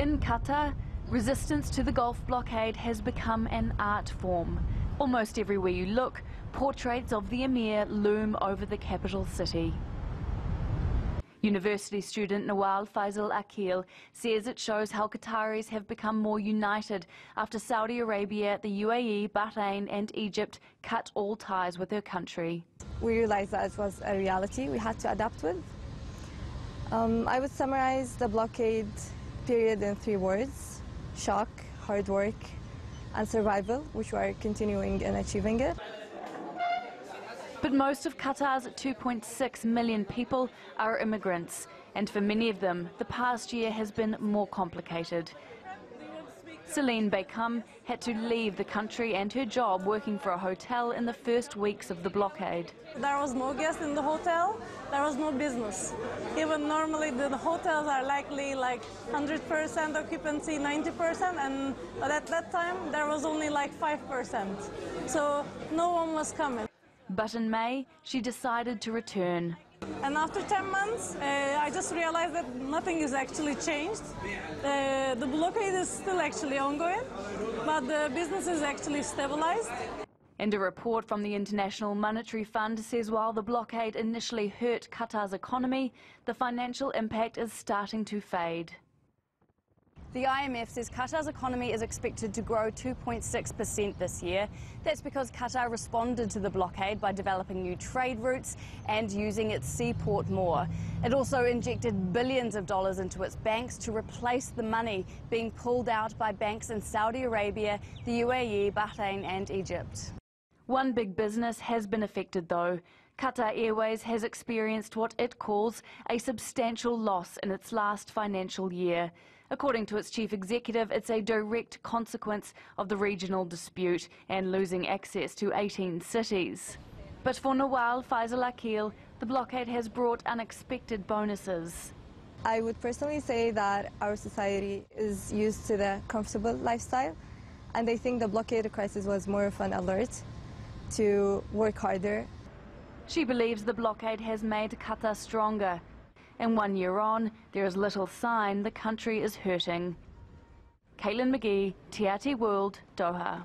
In Qatar, resistance to the Gulf blockade has become an art form. Almost everywhere you look, portraits of the Emir loom over the capital city. University student Nawal Faisal Akil says it shows how Qataris have become more united after Saudi Arabia, the UAE, Bahrain and Egypt cut all ties with their country. We realized that it was a reality we had to adapt with. I would summarize the blockade period in 3 words: shock, hard work and survival, which we are continuing in achieving it. But most of Qatar's 2.6 million people are immigrants, and for many of them, the past year has been more complicated. Celine Baycum had to leave the country and her job working for a hotel in the first weeks of the blockade. There was no guest in the hotel, there was no business. Even normally the hotels are likely like 100% occupancy, 90%, and at that time there was only like 5%. So no one was coming. But in May, she decided to return. And after 10 months, I just realized that nothing is actually changed. The blockade is still actually ongoing, but the business is actually stabilized. And a report from the International Monetary Fund says while the blockade initially hurt Qatar's economy, the financial impact is starting to fade. The IMF says Qatar's economy is expected to grow 2.6% this year. That's because Qatar responded to the blockade by developing new trade routes and using its seaport more. It also injected billions of dollars into its banks to replace the money being pulled out by banks in Saudi Arabia, the UAE, Bahrain and Egypt. One big business has been affected though. Qatar Airways has experienced what it calls a substantial loss in its last financial year. According to its chief executive, it's a direct consequence of the regional dispute and losing access to 18 cities. But for Nawal Faisal Akil, the blockade has brought unexpected bonuses. I would personally say that our society is used to the comfortable lifestyle, and I think the blockade crisis was more of an alert to work harder. She believes the blockade has made Qatar stronger. And 1 year on, there is little sign the country is hurting. McGee, TRT World, Doha.